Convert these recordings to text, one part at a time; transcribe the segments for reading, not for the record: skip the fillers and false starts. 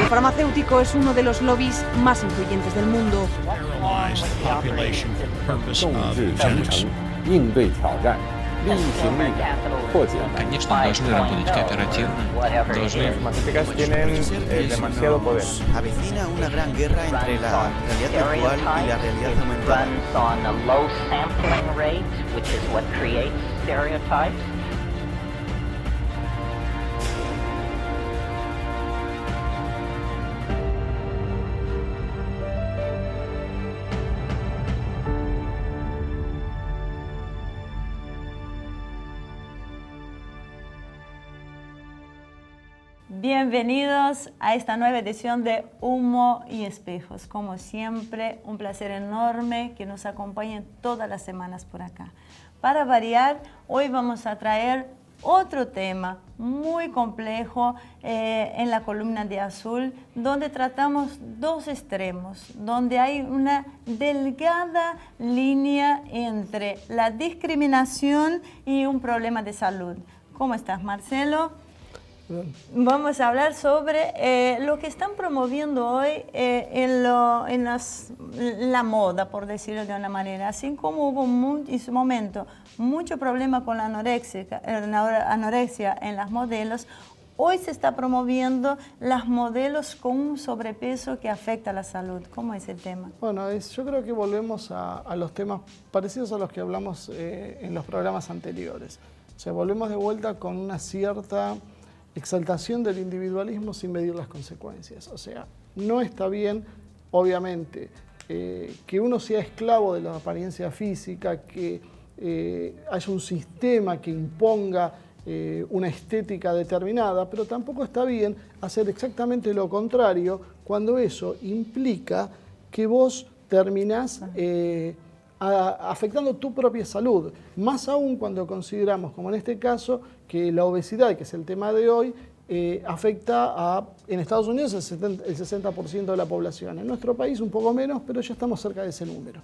El farmacéutico es uno de los lobbies más influyentes del mundo. 应对挑战，力行力改，破解难题。 Конечно, должны работать кооперативно, должны... Las matemáticas tienen demasiado poder. Avecina una gran guerra entre la realidad virtual y la realidad aumentada. Bienvenidos a esta nueva edición de Humo y Espejos. Como siempre, un placer enorme que nos acompañen todas las semanas por acá. Para variar, hoy vamos a traer otro tema muy complejo en la columna de Azul, donde tratamos dos extremos, donde hay una delgada línea entre la discriminación y un problema de salud. ¿Cómo estás, Marcelo? Vamos a hablar sobre lo que están promoviendo hoy en la moda, por decirlo de una manera. Así como hubo en su momento mucho problema con la anorexia en las modelos, hoy se está promoviendo las modelos con un sobrepeso que afecta a la salud. ¿Cómo es el tema? Bueno, yo creo que volvemos a los temas parecidos a los que hablamos en los programas anteriores. O sea, volvemos de vuelta con una cierta exaltación del individualismo sin medir las consecuencias. O sea, no está bien, obviamente, que uno sea esclavo de la apariencia física, que haya un sistema que imponga una estética determinada, pero tampoco está bien hacer exactamente lo contrario cuando eso implica que vos terminás afectando tu propia salud, más aún cuando consideramos, como en este caso, que la obesidad, que es el tema de hoy, afecta en Estados Unidos el 60% de la población. En nuestro país un poco menos, pero ya estamos cerca de ese número.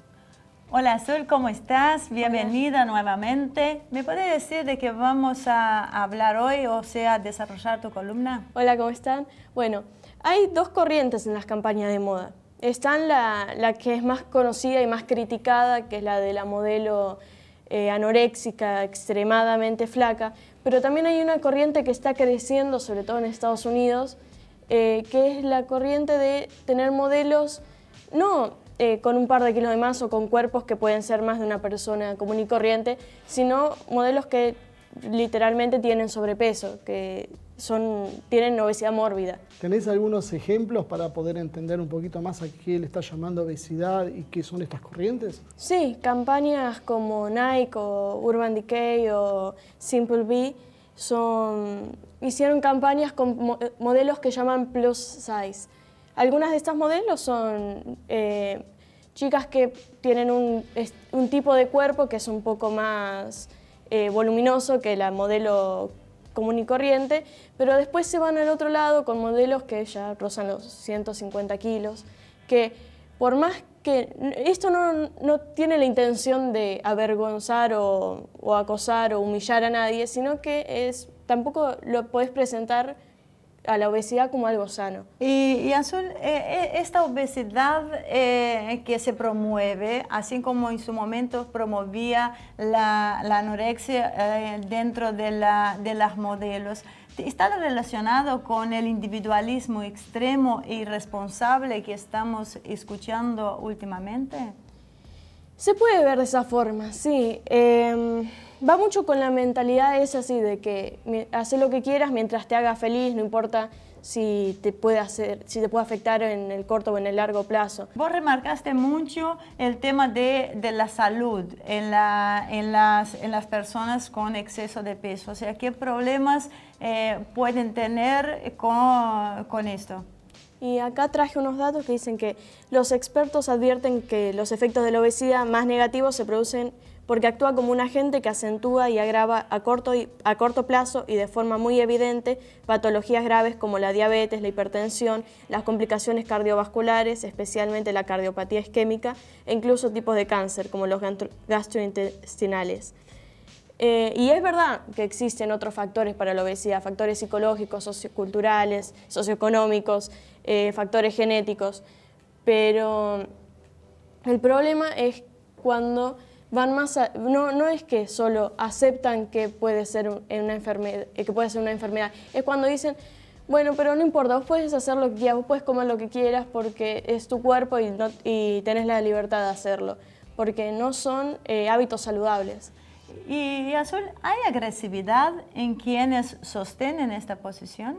Hola Azul, ¿cómo estás? Bienvenida nuevamente. ¿Me puedes decir de qué vamos a hablar hoy, o sea, desarrollar tu columna? Hola, ¿cómo están? Bueno, hay dos corrientes en las campañas de moda. Está la que es más conocida y más criticada, que es la de la modelo anoréxica, extremadamente flaca, pero también hay una corriente que está creciendo, sobre todo en Estados Unidos, que es la corriente de tener modelos, no con un par de kilos de más o con cuerpos que pueden ser más de una persona común y corriente, sino modelos que literalmente tienen sobrepeso, que tienen obesidad mórbida. ¿Tenés algunos ejemplos para poder entender un poquito más a qué le está llamando obesidad y qué son estas corrientes? Sí, campañas como Nike o Urban Decay o Simple B hicieron campañas con modelos que llaman plus size. Algunas de estas modelos son chicas que tienen un tipo de cuerpo que es un poco más voluminoso que la modelo común y corriente, pero después se van al otro lado con modelos que ya rozan los 150 kilos, que por más que esto no tiene la intención de avergonzar o acosar o humillar a nadie, sino que tampoco lo podés presentar a la obesidad como algo sano. Y Azul, esta obesidad que se promueve, así como en su momento promovía la anorexia dentro de las modelos, ¿está relacionado con el individualismo extremo e irresponsable que estamos escuchando últimamente? Se puede ver de esa forma, sí. Va mucho con la mentalidad esa así de que hacer lo que quieras mientras te haga feliz, no importa si te puede afectar en el corto o en el largo plazo. Vos remarcaste mucho el tema de la salud en las personas con exceso de peso. O sea, ¿qué problemas pueden tener con esto? Y acá traje unos datos que dicen que los expertos advierten que los efectos de la obesidad más negativos se producen porque actúa como un agente que acentúa y agrava a corto plazo y de forma muy evidente patologías graves como la diabetes, la hipertensión, las complicaciones cardiovasculares, especialmente la cardiopatía isquémica, e incluso tipos de cáncer como los gastrointestinales. Y es verdad que existen otros factores para la obesidad, factores psicológicos, socioculturales, socioeconómicos, factores genéticos, pero el problema es cuando van más no es que solo aceptan que puede ser una enfermedad, es cuando dicen, bueno, pero no importa, vos puedes hacer lo que quieras, vos puedes comer lo que quieras porque es tu cuerpo y tenés la libertad de hacerlo, porque no son hábitos saludables. Y Azul, ¿hay agresividad en quienes sostienen esta posición?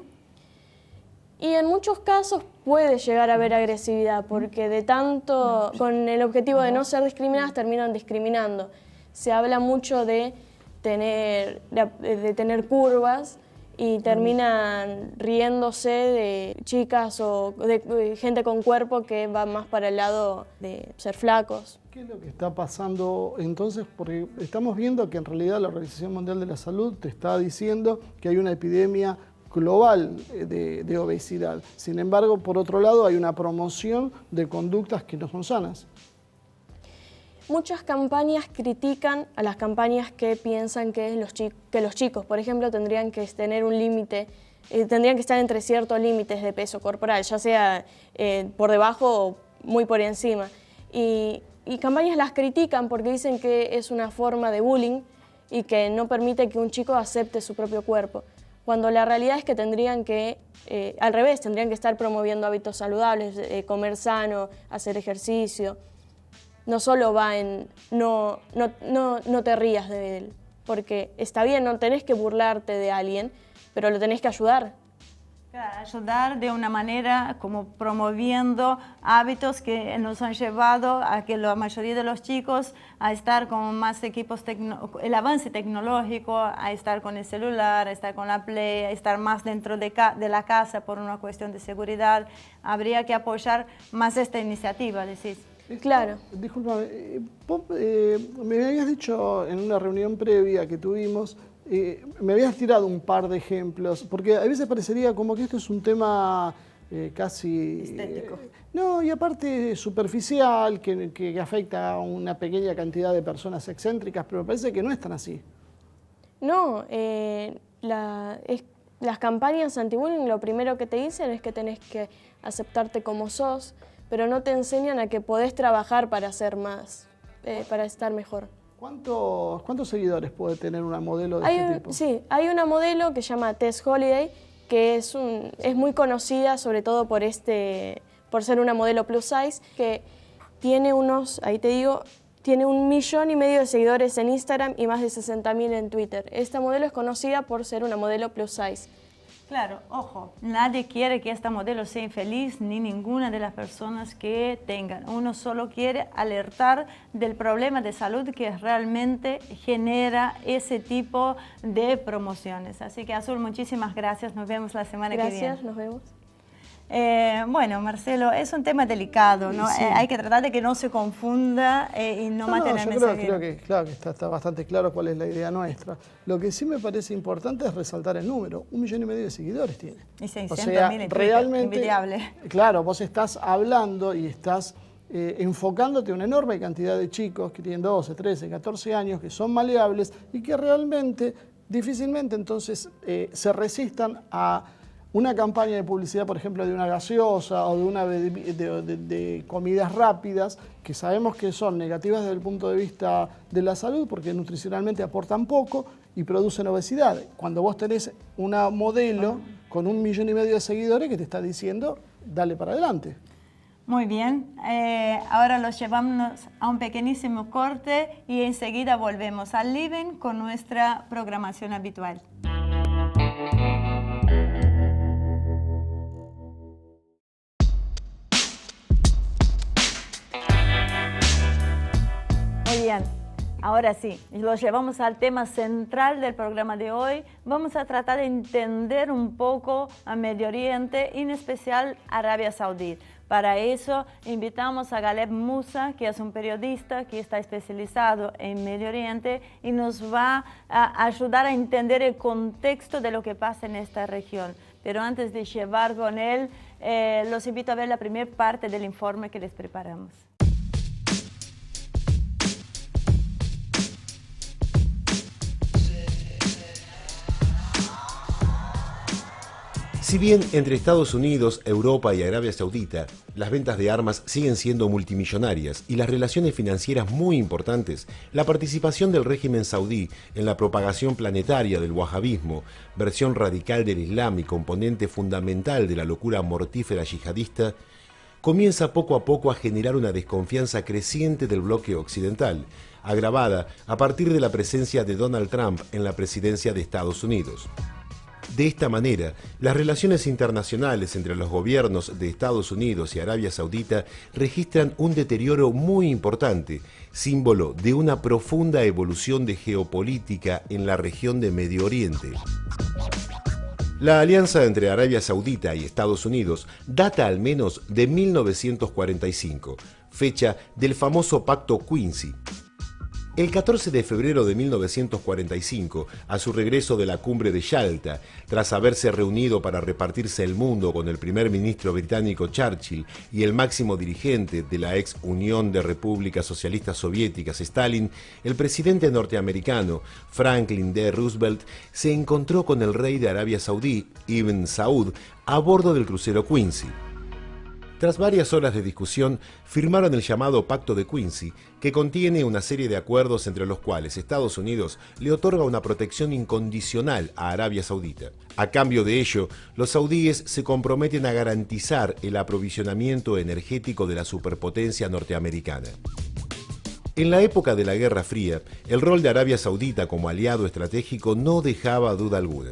Y en muchos casos puede llegar a haber agresividad, porque de tanto, con el objetivo de no ser discriminadas, terminan discriminando. Se habla mucho de tener curvas y terminan riéndose de chicas o de gente con cuerpo que va más para el lado de ser flacos. ¿Qué es lo que está pasando entonces? Porque estamos viendo que en realidad la Organización Mundial de la Salud te está diciendo que hay una epidemia global de obesidad. Sin embargo, por otro lado, hay una promoción de conductas que no son sanas. Muchas campañas critican a las campañas que piensan que los chicos, por ejemplo, tendrían que tener un límite, tendrían que estar entre ciertos límites de peso corporal, ya sea por debajo o muy por encima. Y campañas las critican porque dicen que es una forma de bullying y que no permite que un chico acepte su propio cuerpo. Cuando la realidad es que tendrían que, al revés, tendrían que estar promoviendo hábitos saludables, comer sano, hacer ejercicio. No solo va en no te rías de él, porque está bien, no tenés que burlarte de alguien, pero lo tenés que ayudar. Ayudar de una manera como promoviendo hábitos que nos han llevado a que la mayoría de los chicos a estar con más equipos, el avance tecnológico, a estar con el celular, a estar con la Play, a estar más dentro de la casa por una cuestión de seguridad. Habría que apoyar más esta iniciativa, decís. Claro. Disculpa, me habías dicho en una reunión previa que tuvimos, me habías tirado un par de ejemplos, porque a veces parecería como que esto es un tema casi... estético. No, y aparte superficial, que afecta a una pequeña cantidad de personas excéntricas, pero me parece que no es tan así. No, las campañas anti-bullying lo primero que te dicen es que tenés que aceptarte como sos, pero no te enseñan a que podés trabajar para hacer más, para estar mejor. ¿Cuántos seguidores puede tener una modelo de este tipo? Sí, hay una modelo que se llama Tess Holiday, que es muy conocida sobre todo por ser una modelo plus size, que tiene tiene 1,5 millones de seguidores en Instagram y más de 60.000 en Twitter. Esta modelo es conocida por ser una modelo plus size. Claro, ojo, nadie quiere que esta modelo sea infeliz ni ninguna de las personas que tengan. Uno solo quiere alertar del problema de salud que realmente genera ese tipo de promociones. Así que Azul, muchísimas gracias. Nos vemos la semana que viene. Gracias, nos vemos. Bueno, Marcelo, es un tema delicado, ¿no? Sí. Hay que tratar de que no se confunda y no maten al mensajero. Creo que está bastante claro cuál es la idea nuestra. Lo que sí me parece importante es resaltar el número. 1,5 millones de seguidores tiene. Y 600.000 en Twitter, envidiable. Claro, vos estás hablando y estás enfocándote a una enorme cantidad de chicos que tienen 12, 13, 14 años, que son maleables y que realmente, difícilmente entonces se resistan a una campaña de publicidad, por ejemplo, de una gaseosa o de comidas rápidas, que sabemos que son negativas desde el punto de vista de la salud, porque nutricionalmente aportan poco y producen obesidad. Cuando vos tenés una modelo con 1,5 millones de seguidores que te está diciendo, dale para adelante. Muy bien, ahora los llevamos a un pequeñísimo corte y enseguida volvemos al living con nuestra programación habitual. Muy bien, ahora sí, los llevamos al tema central del programa de hoy. Vamos a tratar de entender un poco a Medio Oriente, en especial Arabia Saudí. Para eso invitamos a Galeb Musa, que es un periodista que está especializado en Medio Oriente y nos va a ayudar a entender el contexto de lo que pasa en esta región. Pero antes de llevar con él, los invito a ver la primera parte del informe que les preparamos. Si bien entre Estados Unidos, Europa y Arabia Saudita las ventas de armas siguen siendo multimillonarias y las relaciones financieras muy importantes, la participación del régimen saudí en la propagación planetaria del wahabismo, versión radical del Islam y componente fundamental de la locura mortífera yihadista, comienza poco a poco a generar una desconfianza creciente del bloque occidental, agravada a partir de la presencia de Donald Trump en la presidencia de Estados Unidos. De esta manera, las relaciones internacionales entre los gobiernos de Estados Unidos y Arabia Saudita registran un deterioro muy importante, símbolo de una profunda evolución de geopolítica en la región de Medio Oriente. La alianza entre Arabia Saudita y Estados Unidos data al menos de 1945, fecha del famoso Pacto Quincy. El 14 de febrero de 1945, a su regreso de la cumbre de Yalta, tras haberse reunido para repartirse el mundo con el primer ministro británico Churchill y el máximo dirigente de la ex Unión de Repúblicas Socialistas Soviéticas, Stalin, el presidente norteamericano Franklin D. Roosevelt se encontró con el rey de Arabia Saudí, Ibn Saud, a bordo del crucero Quincy. Tras varias horas de discusión, firmaron el llamado Pacto de Quincy, que contiene una serie de acuerdos entre los cuales Estados Unidos le otorga una protección incondicional a Arabia Saudita. A cambio de ello, los saudíes se comprometen a garantizar el aprovisionamiento energético de la superpotencia norteamericana. En la época de la Guerra Fría, el rol de Arabia Saudita como aliado estratégico no dejaba duda alguna.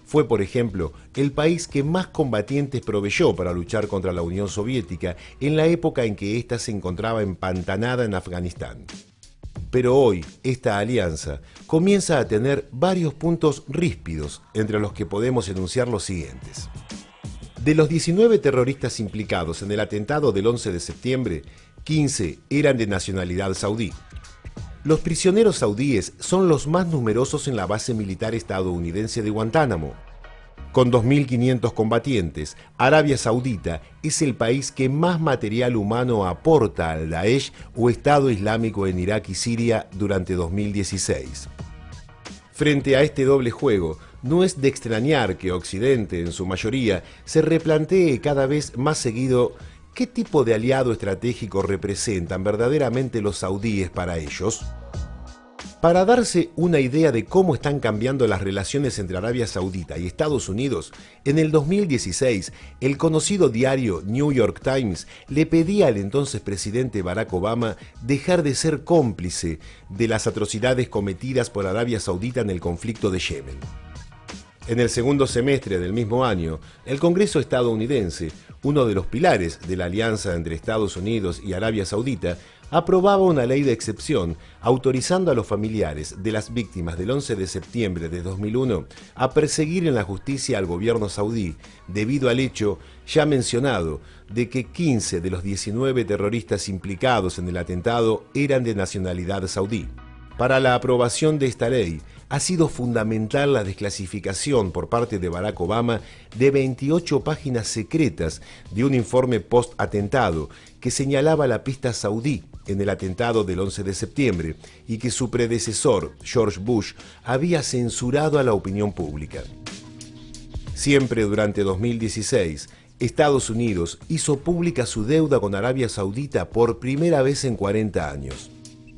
Fue, por ejemplo, el país que más combatientes proveyó para luchar contra la Unión Soviética en la época en que ésta se encontraba empantanada en Afganistán. Pero hoy, esta alianza comienza a tener varios puntos ríspidos, entre los que podemos enunciar los siguientes. De los 19 terroristas implicados en el atentado del 11 de septiembre, 15 eran de nacionalidad saudí. Los prisioneros saudíes son los más numerosos en la base militar estadounidense de Guantánamo. Con 2.500 combatientes, Arabia Saudita es el país que más material humano aporta al Daesh o Estado Islámico en Irak y Siria durante 2016. Frente a este doble juego, no es de extrañar que Occidente, en su mayoría, se replantee cada vez más seguido ¿qué tipo de aliado estratégico representan verdaderamente los saudíes para ellos? Para darse una idea de cómo están cambiando las relaciones entre Arabia Saudita y Estados Unidos, en el 2016, el conocido diario New York Times le pedía al entonces presidente Barack Obama dejar de ser cómplice de las atrocidades cometidas por Arabia Saudita en el conflicto de Yemen. En el segundo semestre del mismo año, el Congreso estadounidense, uno de los pilares de la alianza entre Estados Unidos y Arabia Saudita, aprobaba una ley de excepción autorizando a los familiares de las víctimas del 11 de septiembre de 2001 a perseguir en la justicia al gobierno saudí debido al hecho ya mencionado de que 15 de los 19 terroristas implicados en el atentado eran de nacionalidad saudí. Para la aprobación de esta ley, ha sido fundamental la desclasificación por parte de Barack Obama de 28 páginas secretas de un informe post-atentado que señalaba la pista saudí en el atentado del 11 de septiembre y que su predecesor, George Bush, había censurado a la opinión pública. Siempre durante 2016, Estados Unidos hizo pública su deuda con Arabia Saudita por primera vez en 40 años.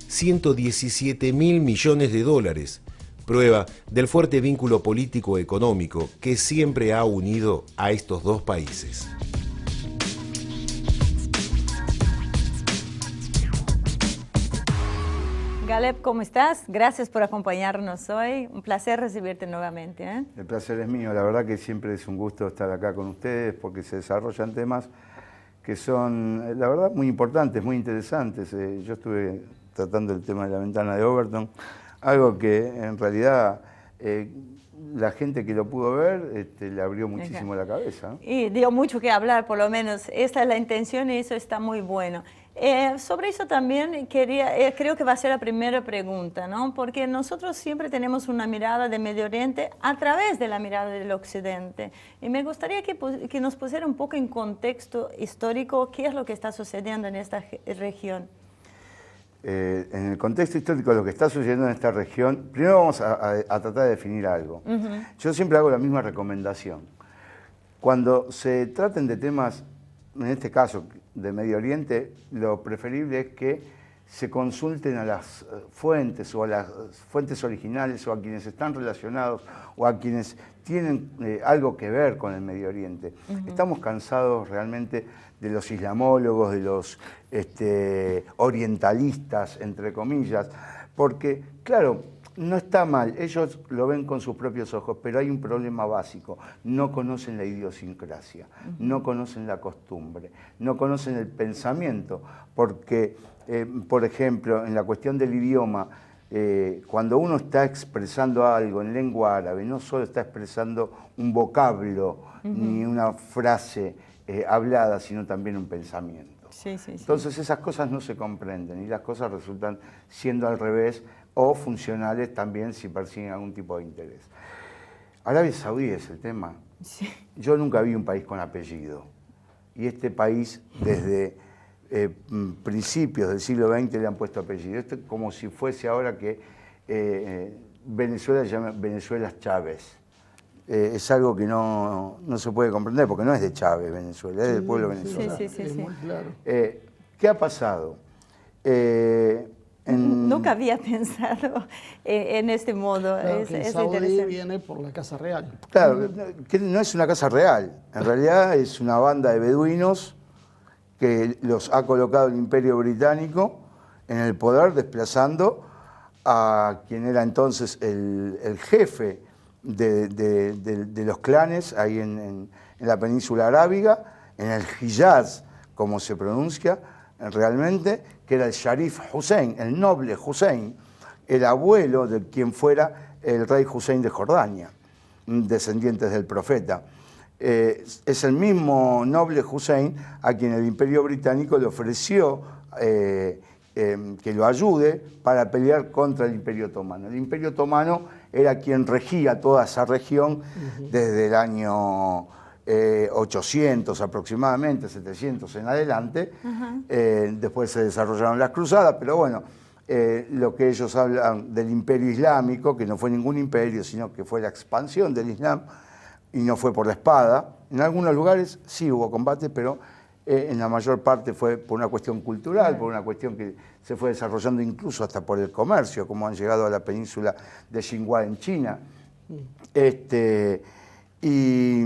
117.000 millones de dólares, prueba del fuerte vínculo político-económico que siempre ha unido a estos dos países. Galeb, ¿cómo estás? Gracias por acompañarnos hoy. Un placer recibirte nuevamente, ¿eh? El placer es mío. La verdad que siempre es un gusto estar acá con ustedes porque se desarrollan temas que son, la verdad, muy importantes, muy interesantes. Yo estuve tratando el tema de la ventana de Overton, algo que en realidad la gente que lo pudo ver le abrió muchísimo la cabeza, ¿no? Y dio mucho que hablar, por lo menos. Esta es la intención y eso está muy bueno. Sobre eso también creo que va a ser la primera pregunta, ¿no? Porque nosotros siempre tenemos una mirada de Medio Oriente a través de la mirada del Occidente. Y me gustaría que nos pusiera un poco en contexto histórico qué es lo que está sucediendo en esta región. En el contexto histórico de lo que está sucediendo en esta región, primero vamos a tratar de definir algo. Yo siempre hago la misma recomendación. Cuando se traten de temas, en este caso de Medio Oriente, lo preferible es que se consulten a las fuentes o a las fuentes originales o a quienes están relacionados o a quienes tienen algo que ver con el Medio Oriente. Estamos cansados realmente de los islamólogos, de los orientalistas, entre comillas, porque, claro, no está mal, ellos lo ven con sus propios ojos, pero hay un problema básico: no conocen la idiosincrasia, no conocen la costumbre, no conocen el pensamiento, porque, por ejemplo, en la cuestión del idioma, cuando uno está expresando algo en lengua árabe, no solo está expresando un vocablo ni una frase hablada, sino también un pensamiento. Sí, sí, sí. Entonces esas cosas no se comprenden y las cosas resultan siendo al revés o funcionales también si persiguen algún tipo de interés. Arabia Saudí es el tema. Sí. Yo nunca vi un país con apellido y este país desde principios del siglo XX le han puesto apellido. Esto es como si fuese ahora que Venezuela se llama Venezuela Chávez. Es algo que no se puede comprender porque no es de Chávez Venezuela, es del pueblo venezolano. Sí, sí, sí. Muy claro. ¿Qué ha pasado? Nunca había pensado en este modo. Claro, que Es Saudí interesante. viene por la Casa Real. Claro, que no es una casa real, en realidad es una banda de beduinos que los ha colocado el Imperio Británico en el poder, desplazando a quien era entonces el jefe de los clanes ahí en la península arábiga, en el Hijaz, como se pronuncia realmente, que era el Sharif Hussein, el noble Hussein, el abuelo de quien fuera el rey Hussein de Jordania, descendientes del profeta. Es el mismo noble Hussein a quien el Imperio Británico le ofreció que lo ayude para pelear contra el Imperio Otomano. El Imperio Otomano era quien regía toda esa región desde el año 800 aproximadamente, 700 en adelante. Después se desarrollaron las cruzadas, pero bueno, lo que ellos hablan del Imperio Islámico, que no fue ningún imperio, sino que fue la expansión del Islam, y no fue por la espada. En algunos lugares sí hubo combate, pero en la mayor parte fue por una cuestión cultural, por una cuestión que se fue desarrollando incluso hasta por el comercio, como han llegado a la península de Xinhua en China. Y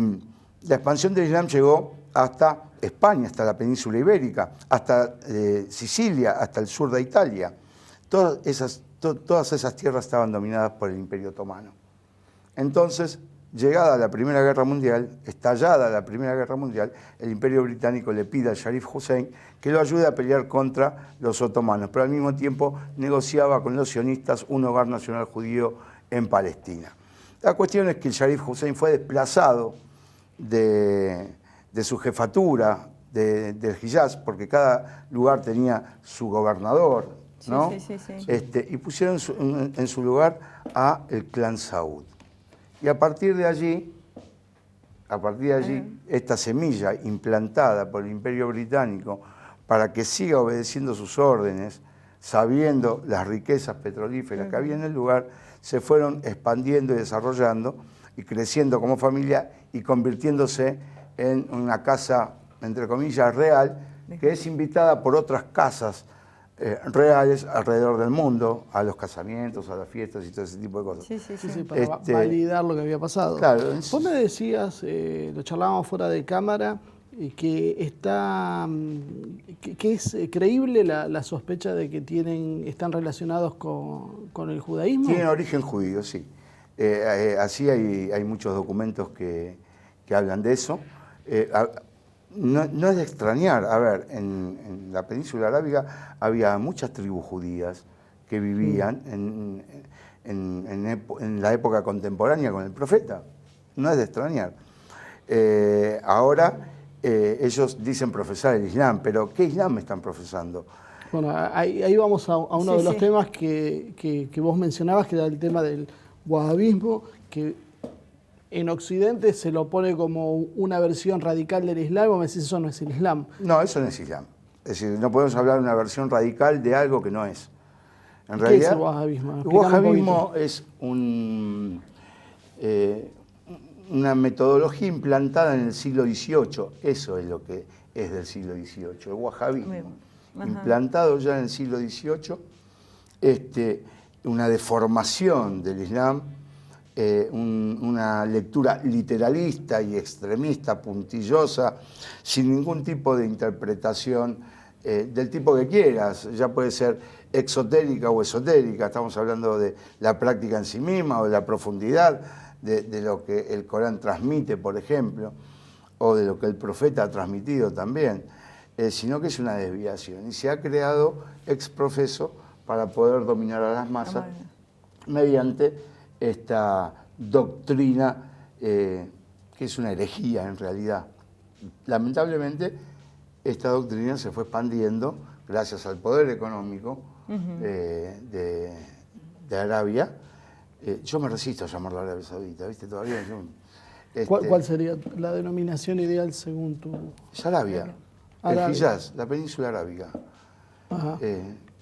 la expansión del Islam llegó hasta España, hasta la península ibérica, hasta Sicilia, hasta el sur de Italia. Todas esas tierras estaban dominadas por el Imperio Otomano. Entonces, llegada la Primera Guerra Mundial, estallada la Primera Guerra Mundial, el Imperio Británico le pide al Sharif Hussein que lo ayude a pelear contra los otomanos, pero al mismo tiempo negociaba con los sionistas un hogar nacional judío en Palestina. La cuestión es que el Sharif Hussein fue desplazado de su jefatura del Hijaz, porque cada lugar tenía su gobernador, ¿no? Sí. Y pusieron en su lugar a el clan Saud. Y a partir de allí, esta semilla implantada por el Imperio Británico para que siga obedeciendo sus órdenes, sabiendo las riquezas petrolíferas que había en el lugar, se fueron expandiendo y desarrollando y creciendo como familia y convirtiéndose en una casa, entre comillas, real, que es invitada por otras casas reales alrededor del mundo, a los casamientos, a las fiestas y todo ese tipo de cosas. Sí, para validar lo que había pasado. Claro. Vos me decías, lo charlábamos fuera de cámara, que es creíble la sospecha de que están relacionados con el judaísmo. Tienen origen judío, sí. Así hay muchos documentos que hablan de eso. No es de extrañar, a ver, en la península arábiga había muchas tribus judías que vivían en la época contemporánea con el profeta. No es de extrañar. Ahora ellos dicen profesar el Islam, pero ¿qué Islam están profesando? Bueno, ahí vamos a uno de los temas que vos mencionabas, que era el tema del wahabismo, que en Occidente se lo pone como una versión radical del Islam, y vos me decís, eso no es el Islam. No, eso no es Islam. Es decir, no podemos hablar de una versión radical de algo que no es. En ¿Qué realidad, es el wahabismo? El wahabismo es una metodología implantada en el siglo XVIII. Eso es lo que es del siglo XVIII, el wahabismo. Implantado ya en el siglo XVIII, una deformación del Islam, una lectura literalista y extremista, puntillosa, sin ningún tipo de interpretación del tipo que quieras. Ya puede ser exotérica o esotérica, estamos hablando de la práctica en sí misma o de la profundidad de lo que el Corán transmite, por ejemplo, o de lo que el profeta ha transmitido también, sino que es una desviación. Y se ha creado ex profeso para poder dominar a las masas mediante esta doctrina que es una herejía en realidad. Lamentablemente, esta doctrina se fue expandiendo gracias al poder económico de Arabia. Yo me resisto a llamarlo Arabia Saudita, ¿viste? Todavía yo, ¿Cuál sería la denominación ideal según tu...? Es Arabia, el Hijaz, la península arábiga.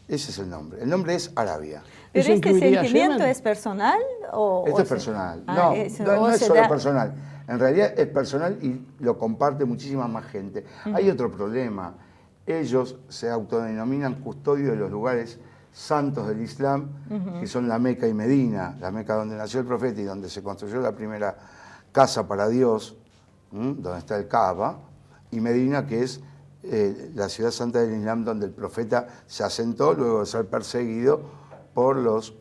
Ese es el nombre. El nombre es Arabia. ¿Pero este sentimiento es personal? Esto es personal. No es solo personal. En realidad es personal y lo comparte muchísima más gente. Hay otro problema. Ellos se autodenominan custodios de los lugares santos del Islam, que son la Meca y Medina. La Meca donde nació el profeta y donde se construyó la primera casa para Dios, donde está el Kaaba, y Medina, que es la ciudad santa del Islam donde el profeta se asentó luego de ser perseguido por los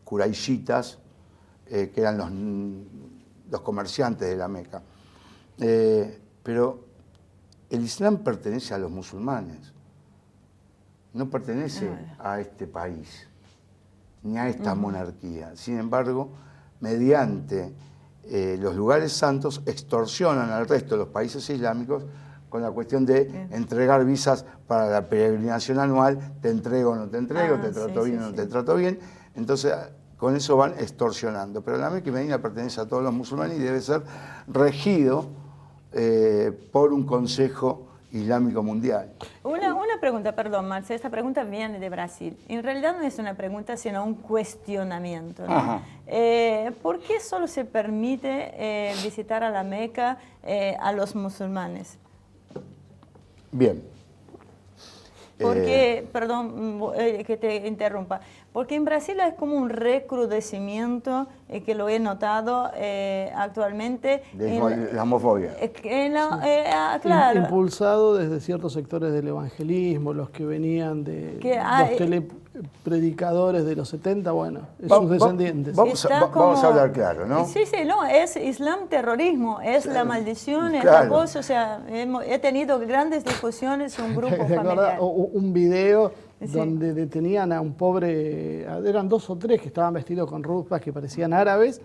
quraishitas, que eran los comerciantes de la Meca. Pero el Islam pertenece a los musulmanes, no pertenece a este país, ni a esta monarquía. Sin embargo, mediante los lugares santos extorsionan al resto de los países islámicos con la cuestión de entregar visas para la peregrinación anual, te entrego o no te entrego, te trato bien o no te trato bien. Entonces, con eso van extorsionando. Pero la Meca y Medina pertenece a todos los musulmanes y debe ser regido por un Consejo Islámico Mundial. Una pregunta, perdón, Marce, esta pregunta viene de Brasil. En realidad no es una pregunta, sino un cuestionamiento, ¿no? ¿Por qué solo se permite visitar a la Meca a los musulmanes? Bien. Porque, perdón que te interrumpa, porque en Brasil hay como un recrudecimiento que lo he notado actualmente. De la homofobia. Claro. Impulsado desde ciertos sectores del evangelismo, los que venían de los telepredicadores de los 70, bueno, sus descendientes. Vamos a hablar claro, ¿no? Sí, no, es Islam terrorismo, es la maldición, es la cosa, o sea, he tenido grandes discusiones en un grupo familiar. Un video donde detenían a un pobre, eran 2 o 3 que estaban vestidos con rupas que parecían árabes,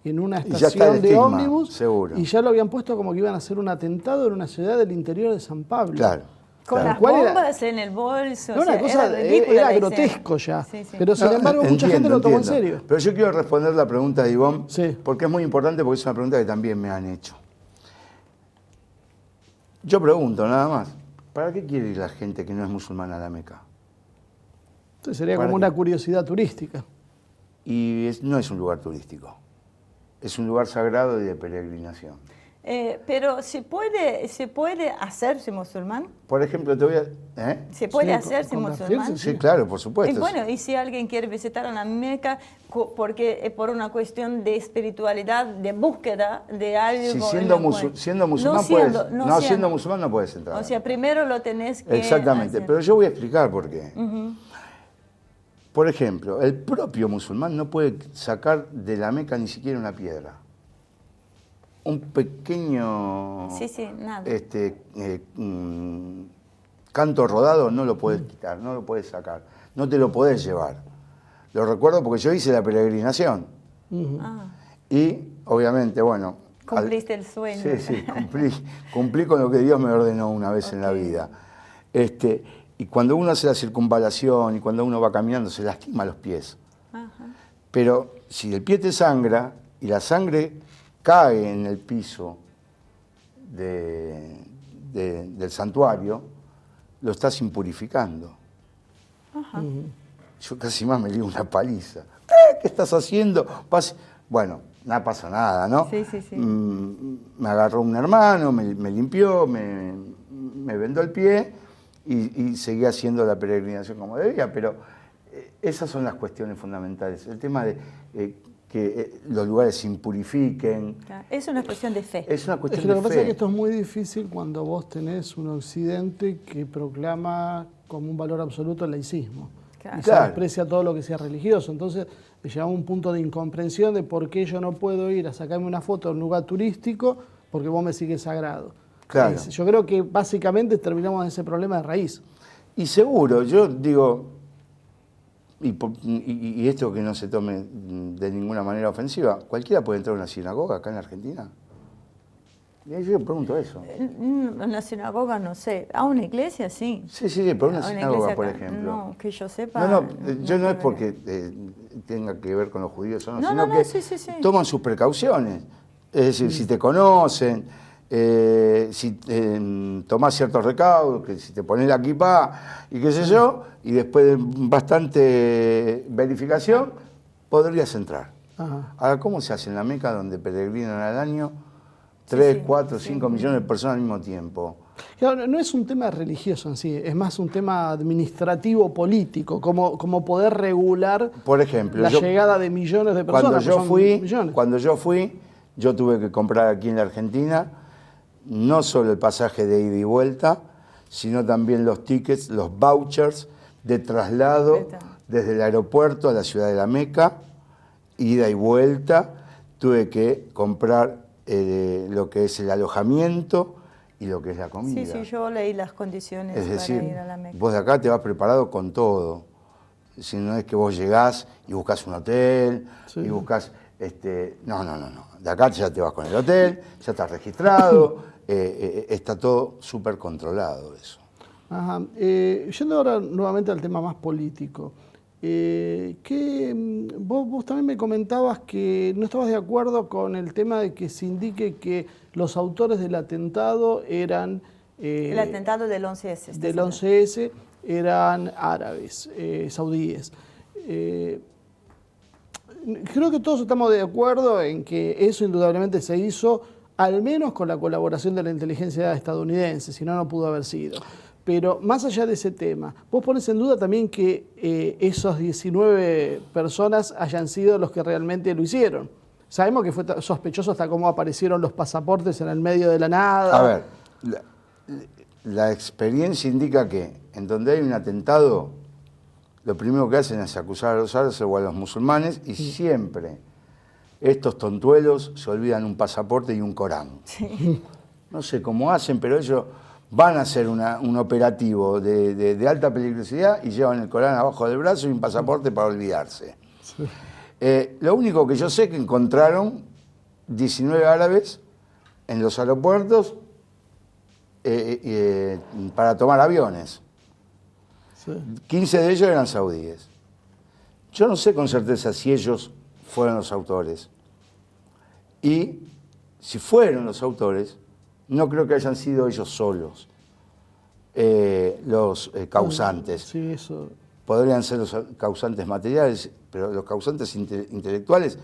en una estación de ómnibus, y ya lo habían puesto como que iban a hacer un atentado en una ciudad del interior de San Pablo. Claro. Con las bombas en el bolso. No, una cosa era grotesco ya, pero sin embargo mucha gente lo tomó en serio. Pero yo quiero responder la pregunta de Ivonne, porque es muy importante, porque es una pregunta que también me han hecho. Yo pregunto nada más, ¿para qué quiere ir la gente que no es musulmana a la Meca? Entonces sería como una curiosidad turística. Y no es un lugar turístico, es un lugar sagrado y de peregrinación. Pero ¿se puede hacerse musulmán? Por ejemplo, te voy a... ¿Se puede hacerse musulmán? Sí, claro, por supuesto. Bueno, y si alguien quiere visitar a la Meca por una cuestión de espiritualidad, de búsqueda de algo... Si siendo musulmán siendo musulmán no puedes entrar. O sea, primero lo tenés que Exactamente, hacer. pero yo voy a explicar por qué. Por ejemplo, el propio musulmán no puede sacar de la Meca ni siquiera una piedra. Un pequeño canto rodado no lo puedes quitar, no lo puedes sacar, no te lo podés llevar. Lo recuerdo porque yo hice la peregrinación. Y obviamente, bueno... Cumpliste el sueño. Sí, cumplí con lo que Dios me ordenó una vez en la vida. Y cuando uno hace la circunvalación y cuando uno va caminando se lastima los pies. Pero si el pie te sangra y la sangre cae en el piso del santuario, lo estás impurificando. Yo casi más me lío una paliza. ¿Qué estás haciendo? Bueno, no pasa nada, ¿no? Sí. Me agarró un hermano, me limpió, me vendó el pie y seguí haciendo la peregrinación como debía, pero esas son las cuestiones fundamentales. El tema de que los lugares se impurifiquen. Es una cuestión de fe. Es una cuestión Lo de que pasa fe. es que esto es muy difícil cuando vos tenés un occidente que proclama como un valor absoluto el laicismo. Y se desprecia todo lo que sea religioso. Entonces llegamos a un punto de incomprensión de por qué yo no puedo ir a sacarme una foto en un lugar turístico porque vos me sigues sagrado. Claro. Yo creo que básicamente terminamos en ese problema de raíz. Y seguro, yo digo, y esto que no se tome de ninguna manera ofensiva, ¿cualquiera puede entrar a una sinagoga acá en la Argentina? Y yo pregunto eso. En la sinagoga no sé, a una iglesia sí. Sí, pero una sinagoga, por ejemplo. No, que yo sepa. Yo no es porque tenga que ver con los judíos o no, sino no, que sí. toman sus precauciones. Es decir, si te conocen, si tomás ciertos recaudos, que si te pones la kipá y qué sé yo, y después de bastante verificación, podrías entrar. Ajá. Ahora, ¿cómo se hace en la Meca donde peregrinan al año 3, 4, 5 millones de personas al mismo tiempo? Claro, no es un tema religioso en sí, es más un tema administrativo político, como poder regular, por ejemplo, la llegada de millones de personas. Cuando yo fui, yo tuve que comprar aquí en la Argentina no solo el pasaje de ida y vuelta, sino también los tickets, los vouchers de traslado desde el aeropuerto a la ciudad de la Meca, ida y vuelta. Tuve que comprar lo que es el alojamiento y lo que es la comida. Sí, yo leí las condiciones es decir, para ir a la Meca. Vos de acá te vas preparado con todo. Si no es que vos llegás y buscás un hotel, y buscás... No. De acá ya te vas con el hotel, ya estás registrado, está todo súper controlado eso. Ajá. Yendo ahora nuevamente al tema más político. Vos también me comentabas que no estabas de acuerdo con el tema de que se indique que los autores del atentado eran... el atentado del 11S. Del 11S eran árabes, saudíes. Creo que todos estamos de acuerdo en que eso indudablemente se hizo, al menos con la colaboración de la inteligencia estadounidense, si no, no pudo haber sido. Pero más allá de ese tema, vos pones en duda también que esos 19 personas hayan sido los que realmente lo hicieron. Sabemos que fue sospechoso hasta cómo aparecieron los pasaportes en el medio de la nada. A ver, la experiencia indica que en donde hay un atentado, lo primero que hacen es acusar a los árabes o a los musulmanes y siempre estos tontuelos se olvidan un pasaporte y un Corán. Sí. No sé cómo hacen, pero ellos van a hacer un operativo de alta peligrosidad y llevan el Corán abajo del brazo y un pasaporte para olvidarse. Sí. Lo único que yo sé es que encontraron 19 árabes en los aeropuertos para tomar aviones. Sí. 15 de ellos eran saudíes. Yo no sé con certeza si ellos fueron los autores. Y si fueron los autores, no creo que hayan sido ellos solos los causantes. Sí, eso. Podrían ser los causantes materiales, pero los causantes intelectuales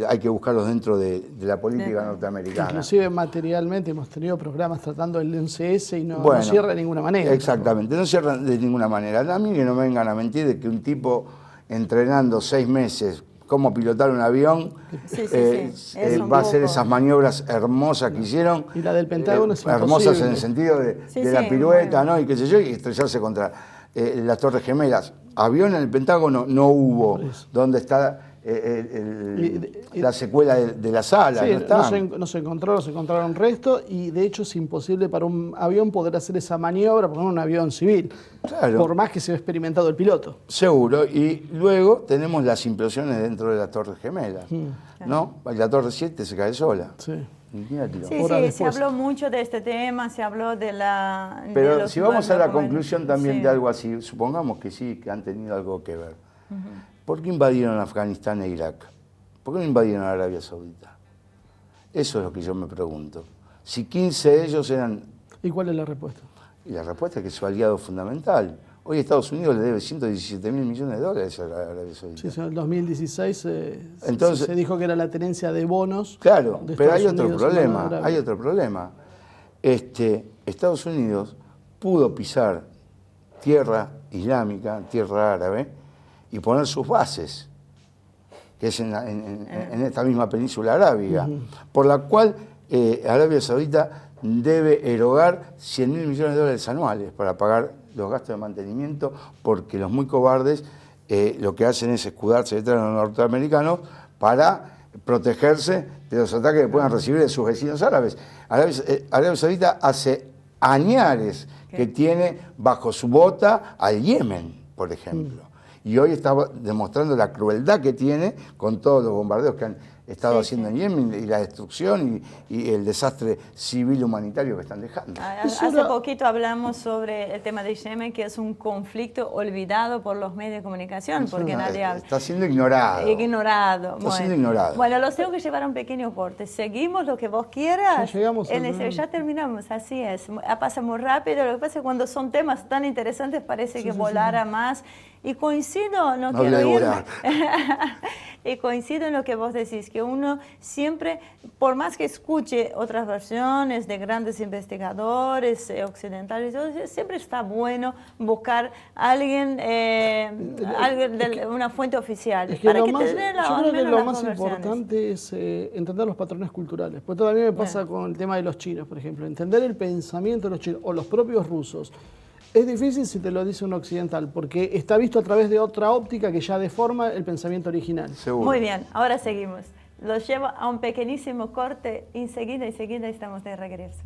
hay que buscarlos dentro de la política norteamericana. Inclusive materialmente hemos tenido programas tratando el 11S y no cierra de ninguna manera. Exactamente, no cierra de ninguna manera. A mí que no me vengan a mentir de que un tipo entrenando 6 meses cómo pilotar un avión va a hacer esas maniobras hermosas que hicieron. Y la del Pentágono es hermosas en el sentido de la pirueta, ¿no? Y qué sé yo, y estrellarse contra las Torres Gemelas. Avión en el Pentágono no hubo. ¿Dónde está la secuela de la sala? Sí, no se encontraron restos y de hecho es imposible para un avión poder hacer esa maniobra, por un avión civil, claro, por más que se ha experimentado el piloto. Seguro, y luego tenemos las implosiones dentro de las Torres Gemelas, ¿no? La Torre 7 se cae sola. Sí. Se habló mucho de este tema, se habló de la... Pero si vamos a la conclusión también de algo así, supongamos que sí, que han tenido algo que ver. ¿Por qué invadieron Afganistán e Irak? ¿Por qué no invadieron Arabia Saudita? Eso es lo que yo me pregunto. Si 15 de ellos eran... ¿Y cuál es la respuesta? Y la respuesta es que es su aliado fundamental. Hoy Estados Unidos le debe 117.000 millones de dólares a la Arabia Saudita. Sí, en el 2016 Entonces, se dijo que era la tenencia de bonos. Claro, de pero hay Estados otro Unidos problema, hay otro problema. Estados Unidos pudo pisar tierra islámica, tierra árabe, y poner sus bases, que es en esta misma península arábiga, por la cual Arabia Saudita debe erogar 100.000 millones de dólares anuales para pagar los gastos de mantenimiento, porque los muy cobardes lo que hacen es escudarse detrás de los norteamericanos para protegerse de los ataques que puedan recibir de sus vecinos árabes. Arabia Saudita hace añares que tiene bajo su bota al Yemen, por ejemplo. Y hoy está demostrando la crueldad que tiene con todos los bombardeos que han estado haciendo en Yemen y la destrucción y el desastre civil humanitario que están dejando. Hace poquito hablamos sobre el tema de Yemen, que es un conflicto olvidado por los medios de comunicación, porque nadie habla. Está siendo ignorado. Está siendo ignorado. Bueno, los tengo que llevar a un pequeño corte. Seguimos lo que vos quieras. Ya llegamos ya terminamos, así es. Pasa muy rápido. Lo que pasa es que cuando son temas tan interesantes parece que volara más. Y coincido, no quiero irme. Y coincido en lo que vos decís, que uno siempre, por más que escuche otras versiones de grandes investigadores occidentales, siempre está bueno buscar alguien, una fuente oficial. Yo creo que lo más importante es entender los patrones culturales. Pues todavía me pasa con el tema de los chinos, por ejemplo. Entender el pensamiento de los chinos o los propios rusos. Es difícil si te lo dice un occidental, porque está visto a través de otra óptica que ya deforma el pensamiento original. Seguro. Muy bien, ahora seguimos. Los llevo a un pequeñísimo corte, enseguida estamos de regreso.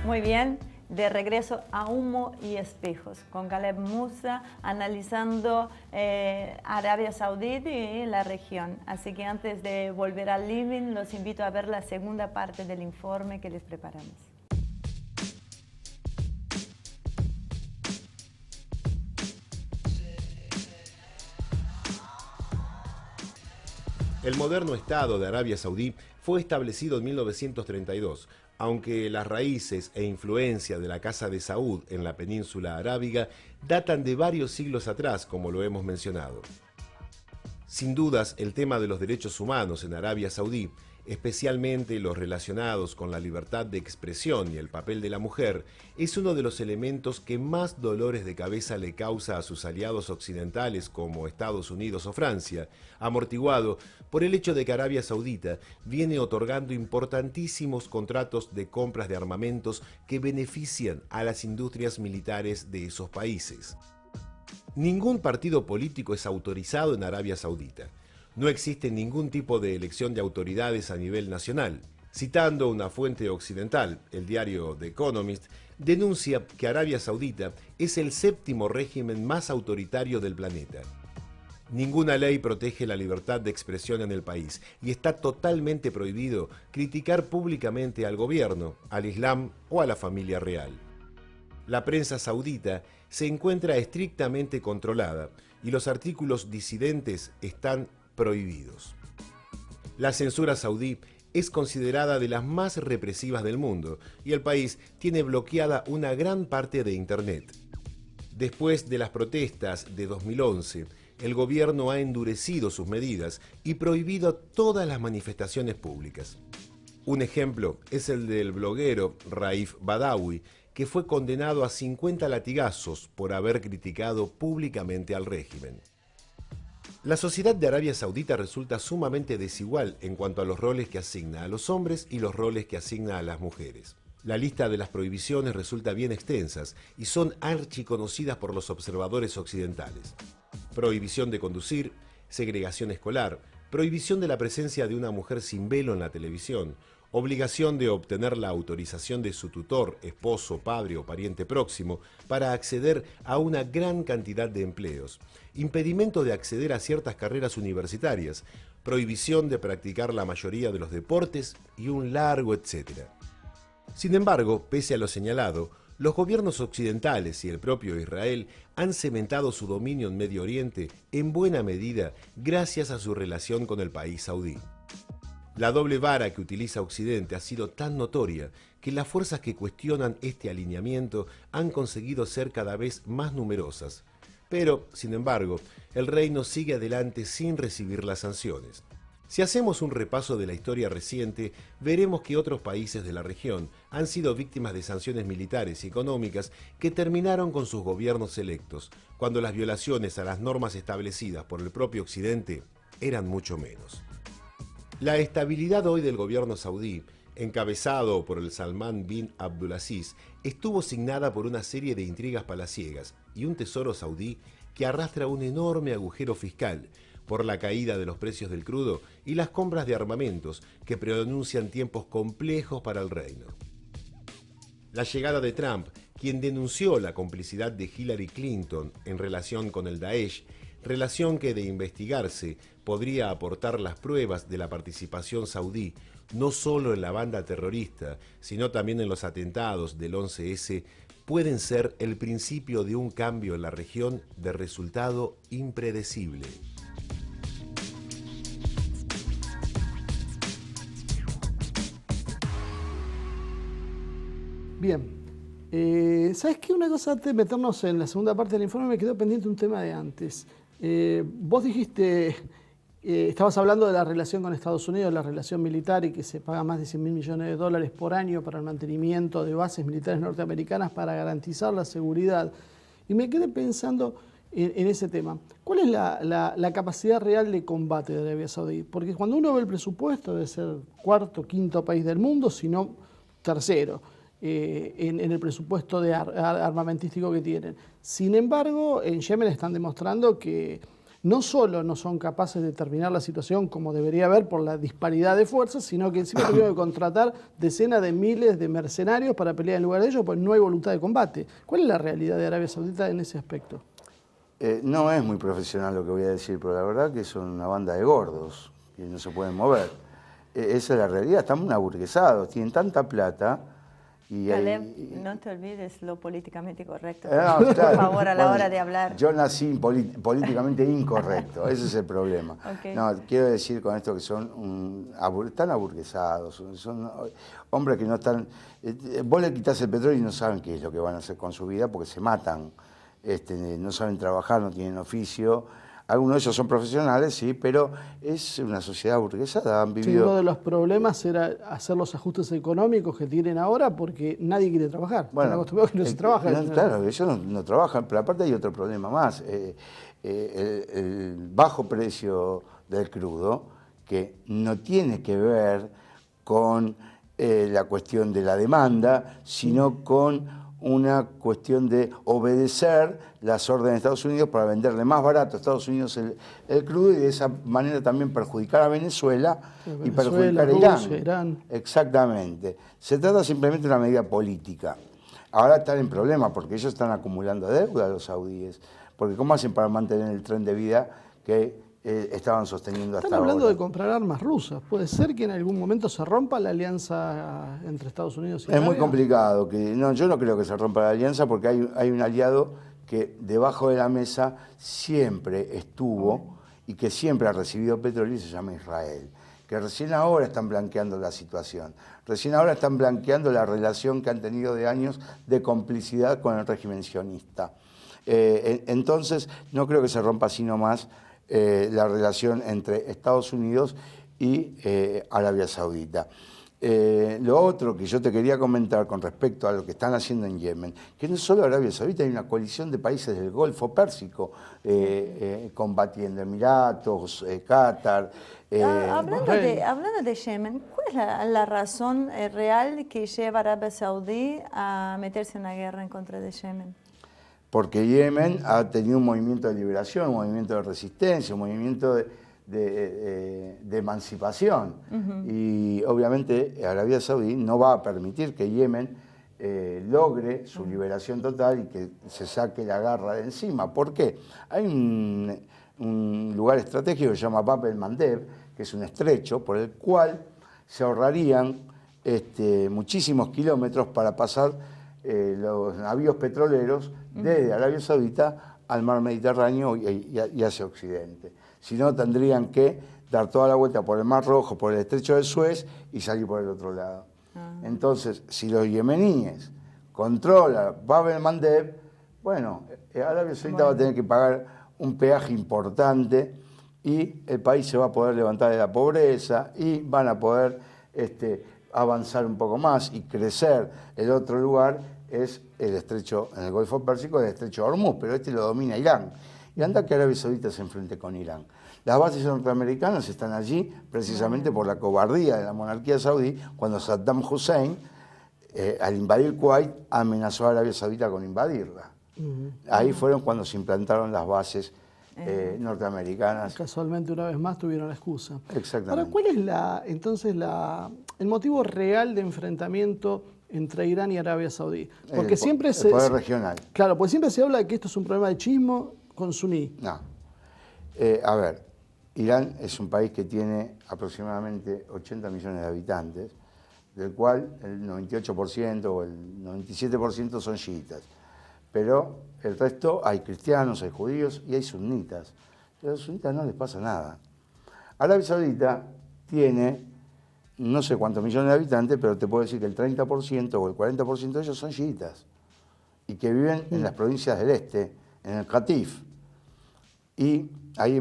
Muy bien. De regreso a Humo y Espejos, con Caleb Musa analizando Arabia Saudita y la región. Así que antes de volver al living, los invito a ver la segunda parte del informe que les preparamos. El moderno Estado de Arabia Saudí fue establecido en 1932, aunque las raíces e influencia de la Casa de Saud en la península arábiga datan de varios siglos atrás, como lo hemos mencionado. Sin dudas, el tema de los derechos humanos en Arabia Saudí, especialmente los relacionados con la libertad de expresión y el papel de la mujer, es uno de los elementos que más dolores de cabeza le causa a sus aliados occidentales como Estados Unidos o Francia, amortiguado por el hecho de que Arabia Saudita viene otorgando importantísimos contratos de compras de armamentos que benefician a las industrias militares de esos países. Ningún partido político es autorizado en Arabia Saudita. No existe ningún tipo de elección de autoridades a nivel nacional. Citando una fuente occidental, el diario The Economist denuncia que Arabia Saudita es el séptimo régimen más autoritario del planeta. Ninguna ley protege la libertad de expresión en el país y está totalmente prohibido criticar públicamente al gobierno, al Islam o a la familia real. La prensa saudita se encuentra estrictamente controlada y los artículos disidentes están prohibidos. La censura saudí es considerada de las más represivas del mundo y el país tiene bloqueada una gran parte de Internet. Después de las protestas de 2011, el gobierno ha endurecido sus medidas y prohibido todas las manifestaciones públicas. Un ejemplo es el del bloguero Raif Badawi, que fue condenado a 50 latigazos por haber criticado públicamente al régimen. La sociedad de Arabia Saudita resulta sumamente desigual en cuanto a los roles que asigna a los hombres y los roles que asigna a las mujeres. La lista de las prohibiciones resulta bien extensas y son archiconocidas por los observadores occidentales. Prohibición de conducir, segregación escolar, prohibición de la presencia de una mujer sin velo en la televisión, obligación de obtener la autorización de su tutor, esposo, padre o pariente próximo para acceder a una gran cantidad de empleos, impedimento de acceder a ciertas carreras universitarias, prohibición de practicar la mayoría de los deportes y un largo etcétera. Sin embargo, pese a lo señalado, los gobiernos occidentales y el propio Israel han cementado su dominio en Medio Oriente en buena medida gracias a su relación con el país saudí. La doble vara que utiliza Occidente ha sido tan notoria que las fuerzas que cuestionan este alineamiento han conseguido ser cada vez más numerosas. Pero, sin embargo, el reino sigue adelante sin recibir las sanciones. Si hacemos un repaso de la historia reciente, veremos que otros países de la región han sido víctimas de sanciones militares y económicas que terminaron con sus gobiernos electos, cuando las violaciones a las normas establecidas por el propio Occidente eran mucho menos. La estabilidad hoy del gobierno saudí, encabezado por el Salman bin Abdulaziz, estuvo signada por una serie de intrigas palaciegas y un tesoro saudí que arrastra un enorme agujero fiscal por la caída de los precios del crudo y las compras de armamentos que preanuncian tiempos complejos para el reino. La llegada de Trump, quien denunció la complicidad de Hillary Clinton en relación con el Daesh, relación que de investigarse podría aportar las pruebas de la participación saudí no solo en la banda terrorista, sino también en los atentados del 11S, pueden ser el principio de un cambio en la región de resultado impredecible. Bien, ¿sabes qué? Una cosa antes de meternos en la segunda parte del informe, me quedó pendiente un tema de antes. Vos dijiste, estabas hablando de la relación con Estados Unidos, la relación militar y que se paga más de 100.000 millones de dólares por año para el mantenimiento de bases militares norteamericanas para garantizar la seguridad. Y me quedé pensando en ese tema. ¿Cuál es la capacidad real de combate de Arabia Saudí? Porque cuando uno ve el presupuesto, debe ser cuarto, quinto país del mundo, sino tercero. En el presupuesto de armamentístico que tienen. Sin embargo, en Yemen están demostrando que no solo no son capaces de terminar la situación como debería haber por la disparidad de fuerzas, sino que encima tuvieron que contratar decenas de miles de mercenarios para pelear en lugar de ellos, pues no hay voluntad de combate. ¿Cuál es la realidad de Arabia Saudita en ese aspecto? No es muy profesional lo que voy a decir, pero la verdad que son una banda de gordos que no se pueden mover. Esa es la realidad, están muy aburguesados, tienen tanta plata. Caleb, no te olvides lo políticamente correcto. Claro. Por favor, a la hora de hablar. Yo nací políticamente incorrecto, ese es el problema. Okay. No, quiero decir con esto que están aburguesados, son hombres que no están... Vos le quitas el petróleo y no saben qué es lo que van a hacer con su vida porque se matan, no saben trabajar, no tienen oficio. Algunos de ellos son profesionales, sí, pero es una sociedad burguesada. Han vivido... Sí, uno de los problemas era hacer los ajustes económicos que tienen ahora porque nadie quiere trabajar. Bueno, están acostumbrados que no se trabaja. Claro, ellos no trabajan, pero aparte hay otro problema más. El bajo precio del crudo, que no tiene que ver con la cuestión de la demanda, sino con una cuestión de obedecer las órdenes de Estados Unidos para venderle más barato a Estados Unidos el crudo y de esa manera también perjudicar a Venezuela y perjudicar a Irán. Exactamente. Se trata simplemente de una medida política. Ahora están en problema porque ellos están acumulando deuda, los saudíes. Porque ¿cómo hacen para mantener el tren de vida que estaban sosteniendo hasta ahora? Están hablando de comprar armas rusas. ¿Puede ser que en algún momento se rompa la alianza entre Estados Unidos y Arabia? Es muy complicado. Yo no creo que se rompa la alianza porque hay un aliado que debajo de la mesa siempre estuvo y que siempre ha recibido petróleo y se llama Israel. Que recién ahora están blanqueando la situación. Recién ahora están blanqueando la relación que han tenido de años de complicidad con el régimen sionista. Entonces, no creo que se rompa así nomás la relación entre Estados Unidos y Arabia Saudita. Lo otro que yo te quería comentar con respecto a lo que están haciendo en Yemen, que no solo Arabia Saudita, hay una coalición de países del Golfo Pérsico combatiendo, Emiratos, Qatar. Hablando de Yemen, ¿cuál es la razón real que lleva a Arabia Saudí a meterse en una guerra en contra de Yemen? Porque Yemen ha tenido un movimiento de liberación, un movimiento de resistencia, un movimiento de emancipación. Y obviamente Arabia Saudí no va a permitir que Yemen logre su liberación total y que se saque la garra de encima. ¿Por qué? Hay un lugar estratégico que se llama Bab el-Mandeb, que es un estrecho por el cual se ahorrarían muchísimos kilómetros para pasar los navíos petroleros desde Arabia Saudita al mar Mediterráneo y hacia Occidente. Si no, tendrían que dar toda la vuelta por el Mar Rojo, por el Estrecho de Suez y salir por el otro lado. Entonces, si los yemeníes controlan Bab el-Mandeb, bueno, Arabia Saudita va a tener que pagar un peaje importante y el país se va a poder levantar de la pobreza y van a poder avanzar un poco más y crecer. El otro lugar es el estrecho, en el Golfo Pérsico, el estrecho de Hormuz, pero lo domina Irán. Y anda que Arabia Saudita se enfrente con Irán. Las bases norteamericanas están allí precisamente por la cobardía de la monarquía saudí cuando Saddam Hussein, al invadir Kuwait, amenazó a Arabia Saudita con invadirla. Ahí fueron cuando se implantaron las bases norteamericanas. Casualmente, una vez más, tuvieron la excusa. Exactamente. Ahora, ¿cuál es entonces el motivo real de enfrentamiento entre Irán y Arabia Saudí? Porque siempre el poder regional. Claro, porque siempre se habla de que esto es un problema de chiismo con suní. No. A ver, Irán es un país que tiene aproximadamente 80 millones de habitantes, del cual el 98% o el 97% son chiitas. Pero el resto hay cristianos, hay judíos y hay sunitas. A los sunitas no les pasa nada. Arabia Saudita tiene no sé cuántos millones de habitantes, pero te puedo decir que el 30% o el 40% de ellos son chiitas y que viven en las provincias del este, en el Qatif. Y ahí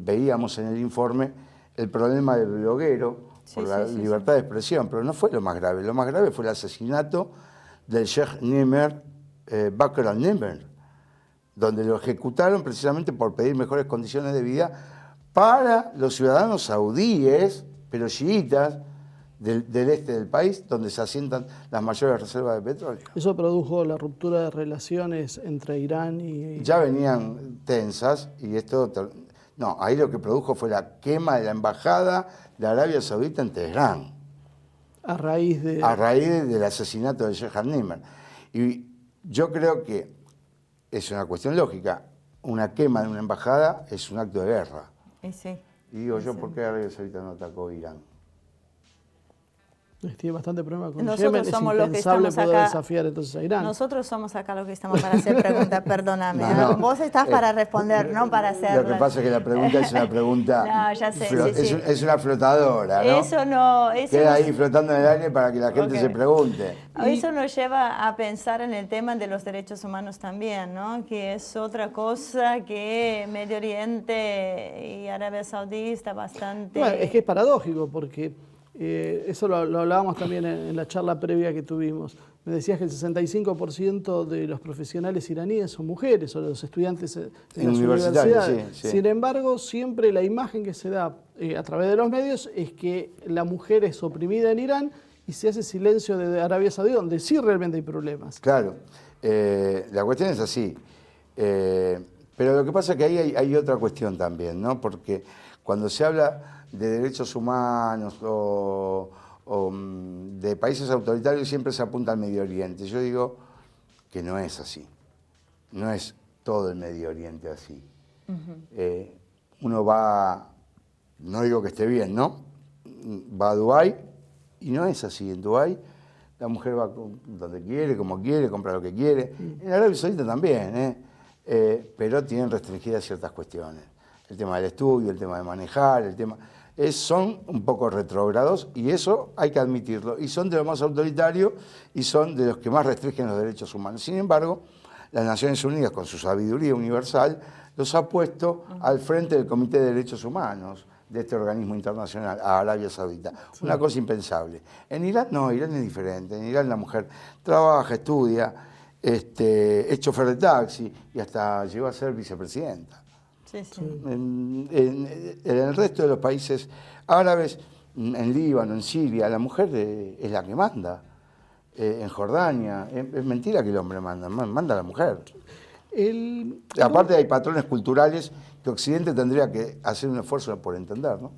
veíamos en el informe el problema del bloguero por la libertad de expresión, pero no fue lo más grave. Lo más grave fue el asesinato del Sheikh Nimr, Bakr al-Nimr, donde lo ejecutaron precisamente por pedir mejores condiciones de vida para los ciudadanos saudíes, pero chiitas, del este del país, donde se asientan las mayores reservas de petróleo. Eso produjo la ruptura de relaciones entre Irán y... Ya venían tensas y esto... No, ahí lo que produjo fue la quema de la embajada de Arabia Saudita en Teherán. A raíz del asesinato de Sheikh Nimr. Y yo creo que es una cuestión lógica. Una quema de una embajada es un acto de guerra. Sí. Y digo yo, ¿por qué Arabia Saudita no atacó Irán? Tiene bastante problema con Nosotros Yemen, somos es los que impensable estamos poder acá. Desafiar entonces a Irán. Nosotros somos acá los que estamos para hacer preguntas, perdóname. No. Vos estás para responder, no para hacer... Lo que pasa es que la pregunta es una pregunta... No, ya sé, sí. Es una flotadora, ¿no? Eso no... Queda ahí flotando en el aire para que la gente se pregunte. Eso nos lleva a pensar en el tema de los derechos humanos también, ¿no? Que es otra cosa que Medio Oriente y Arabia Saudí está bastante... Bueno, es que es paradójico porque... eso lo hablábamos también en la charla previa que tuvimos. Me decías que el 65% de los profesionales iraníes son mujeres, o los estudiantes en las universidades. Sí. Sin embargo, siempre la imagen que se da a través de los medios es que la mujer es oprimida en Irán y se hace silencio de Arabia Saudí, donde sí realmente hay problemas. Claro, la cuestión es así. Pero lo que pasa es que ahí hay otra cuestión también, ¿no? Porque cuando se habla de derechos humanos o de países autoritarios siempre se apunta al Medio Oriente. Yo digo que no es así. No es todo el Medio Oriente así. Uno va, no digo que esté bien, ¿no? Va a Dubái y no es así. En Dubái la mujer va donde quiere, como quiere, compra lo que quiere. En Arabia Saudita también, pero tienen restringidas ciertas cuestiones. El tema del estudio, el tema de manejar, el tema... son un poco retrógrados y eso hay que admitirlo. Y son de los más autoritarios y son de los que más restringen los derechos humanos. Sin embargo, las Naciones Unidas, con su sabiduría universal, los ha puesto al frente del Comité de Derechos Humanos de este organismo internacional, a Arabia Saudita. Sí. Una cosa impensable. En Irán no, Irán es diferente. En Irán la mujer trabaja, estudia, es chofer de taxi y hasta llegó a ser vicepresidenta. En el resto de los países árabes, en Líbano, en Siria, la mujer es la que manda. En Jordania, es mentira que el hombre manda la mujer. Aparte hay patrones culturales que Occidente tendría que hacer un esfuerzo por entender, ¿no?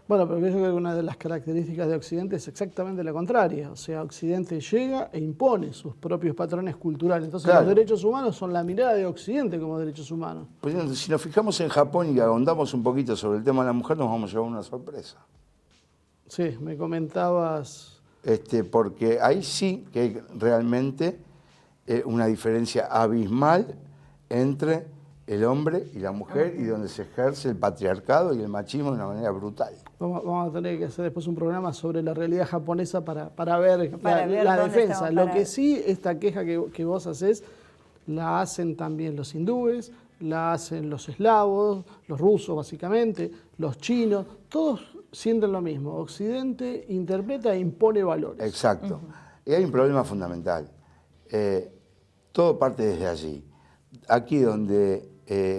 Bueno, pero yo creo que una de las características de Occidente es exactamente la contraria. O sea, Occidente llega e impone sus propios patrones culturales. Entonces los derechos humanos son la mirada de Occidente como derechos humanos. Pues, si nos fijamos en Japón y ahondamos un poquito sobre el tema de la mujer, nos vamos a llevar una sorpresa. Sí, me comentabas... Porque ahí sí que realmente una diferencia abismal entre el hombre y la mujer y donde se ejerce el patriarcado y el machismo de una manera brutal. Vamos a tener que hacer después un programa sobre la realidad japonesa para ver ver la dónde defensa. estamos Lo que parados. sí, esta queja que vos haces, la hacen también los hindúes, la hacen los eslavos, los rusos básicamente, los chinos, todos sienten lo mismo. Occidente interpreta e impone valores. Exacto. Y hay un problema fundamental. Todo parte desde allí. Aquí donde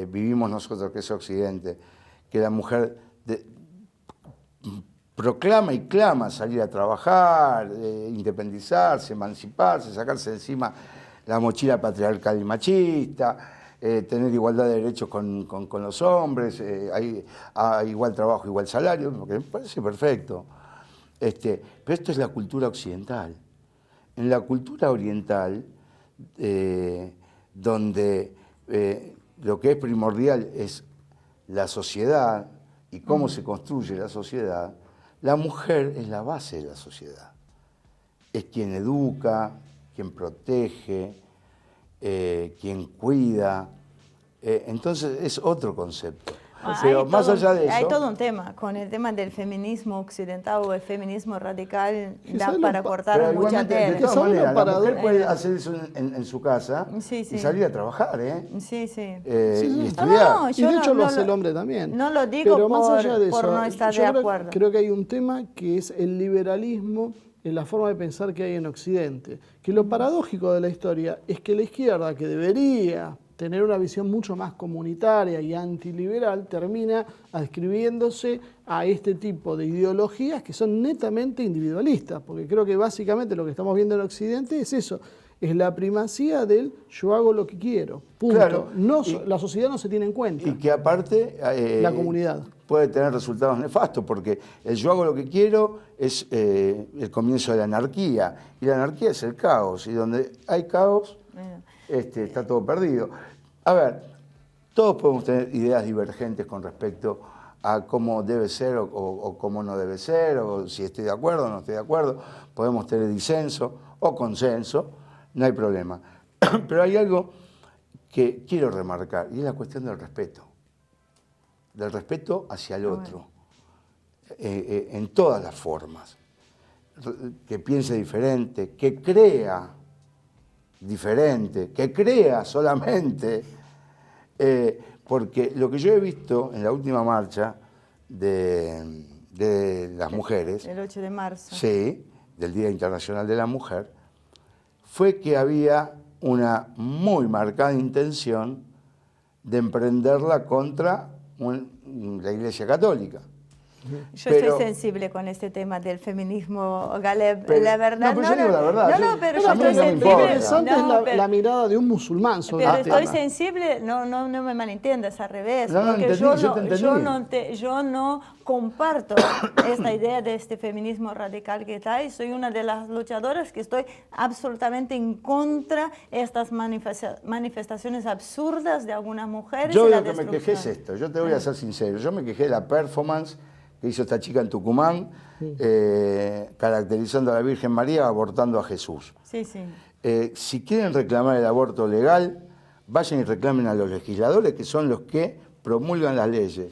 vivimos nosotros, que es Occidente, que la mujer proclama y clama salir a trabajar, independizarse, emanciparse, sacarse de encima la mochila patriarcal y machista, tener igualdad de derechos con los hombres, igual trabajo, igual salario, porque me parece perfecto. Pero esto es la cultura occidental. En la cultura oriental, donde lo que es primordial es la sociedad y cómo se construye la sociedad, la mujer es la base de la sociedad. Es quien educa, quien protege, quien cuida. Entonces es otro concepto. Pero más allá de eso... Hay todo un tema, con el tema del feminismo occidental o el feminismo radical, da ¿sabes para lo cortar Pero mucha igualmente, tela. de todas maneras, la mujer paradójico? puede hacer eso en su casa Sí, sí. y salir a trabajar, ¿eh? Sí, sí. Y estudiar. No, Y yo de hecho lo no hace el hombre también. No lo digo Pero más allá de por eso, no estar yo de creo- acuerdo. Creo que hay un tema que es el liberalismo en la forma de pensar que hay en Occidente. Que lo paradójico de la historia es que la izquierda, que debería tener una visión mucho más comunitaria y antiliberal, termina adscribiéndose a este tipo de ideologías que son netamente individualistas, porque creo que básicamente lo que estamos viendo en Occidente es eso, es la primacía del yo hago lo que quiero, punto. Claro, La sociedad no se tiene en cuenta, Y que aparte... la comunidad. puede tener resultados nefastos, porque el yo hago lo que quiero es el comienzo de la anarquía, y la anarquía es el caos, y donde hay caos está todo perdido. A ver, todos podemos tener ideas divergentes con respecto a cómo debe ser o cómo no debe ser, o si estoy de acuerdo o no estoy de acuerdo, podemos tener disenso o consenso, no hay problema. Pero hay algo que quiero remarcar, y es la cuestión del respeto hacia el otro, en todas las formas, que piense diferente, que crea diferente, que crea solamente, porque lo que yo he visto en la última marcha de las mujeres, El 8 de marzo. sí, del Día Internacional de la Mujer, fue que había una muy marcada intención de emprenderla contra la Iglesia Católica. Yo estoy sensible con este tema del feminismo, Galeb, Pero- la verdad. no, pero yo digo la verdad, No, yo- pero a yo mí estoy no me sensible. importa. Interesante es No, pero- la mirada de un musulmán sobre Pero el estoy tema. sensible, no me malentiendas, al revés, No, no, porque entendí, yo te entendí. yo no comparto esta idea de este feminismo radical que está y soy una de las luchadoras que estoy absolutamente en contra de estas manifestaciones absurdas de algunas mujeres. Yo y la lo que me quejé es destrucción. esto, yo te voy a ser sincero, yo me quejé de la performance que hizo esta chica en Tucumán, caracterizando a la Virgen María abortando a Jesús. Sí, sí. Si quieren reclamar el aborto legal, vayan y reclamen a los legisladores, que son los que promulgan las leyes,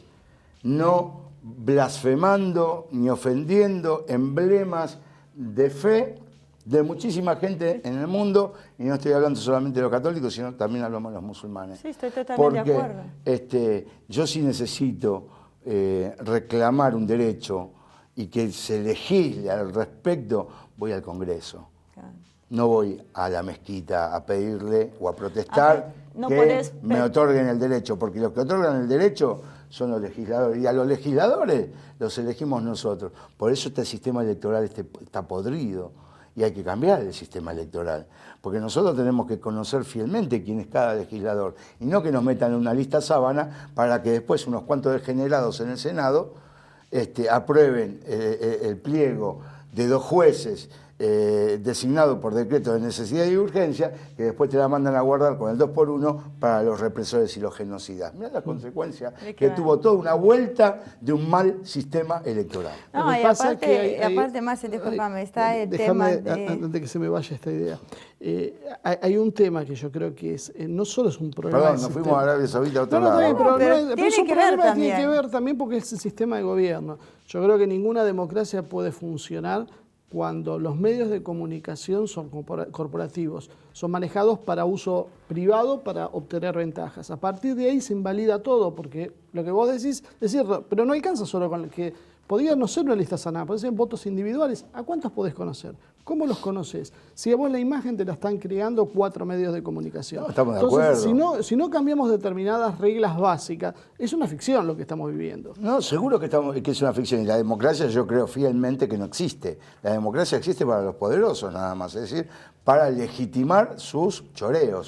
no blasfemando ni ofendiendo emblemas de fe de muchísima gente en el mundo, y no estoy hablando solamente de los católicos, sino también hablamos de los musulmanes. Sí, estoy totalmente de acuerdo. Porque yo sí necesito reclamar un derecho y que se legisle al respecto, voy al Congreso. Claro. No voy a la mezquita a pedirle o a protestar no que podés me otorguen el derecho, porque los que otorgan el derecho son los legisladores, y a los legisladores los elegimos nosotros. Por eso este sistema electoral está podrido, y hay que cambiar el sistema electoral, porque nosotros tenemos que conocer fielmente quién es cada legislador, y no que nos metan en una lista sábana para que después unos cuantos degenerados en el Senado aprueben el pliego de 2 jueces designado por decreto de necesidad y urgencia, que después te la mandan a guardar con el 2x1 para los represores y los genocidas. Mirá la consecuencia que tuvo toda una vuelta de un mal sistema electoral. No, y aparte, Marce, discúlpame, está el tema de... Antes de que se me vaya esta idea, hay un tema que yo creo que es, no solo es un problema... Perdón, nos fuimos a Arabia Saudita a otro lado. Pero tiene que ver también porque es el sistema de gobierno. Yo creo que ninguna democracia puede funcionar cuando los medios de comunicación son corporativos, son manejados para uso privado, para obtener ventajas. A partir de ahí se invalida todo, porque lo que vos decís es cierto, pero no alcanza solo con el que podría no ser una lista sanada, pueden ser votos individuales. ¿A cuántos podés conocer? ¿Cómo los conoces? Si a vos la imagen te la están creando 4 medios de comunicación. No, estamos de acuerdo. Si no cambiamos determinadas reglas básicas, es una ficción lo que estamos viviendo. No, seguro que es una ficción. Y la democracia yo creo fielmente que no existe. La democracia existe para los poderosos nada más, es decir, para legitimar sus choreos,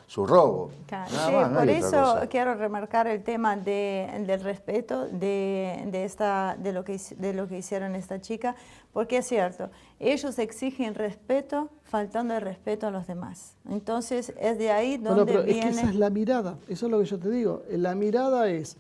su robo. Claro, Nada sí, más, no por hay otra eso cosa. quiero remarcar el tema del respeto de lo que hicieron esta chica, porque es cierto, ellos exigen respeto faltando el respeto a los demás. Entonces es de ahí donde pero viene... es que esa es la mirada, eso es lo que yo te digo. La mirada es,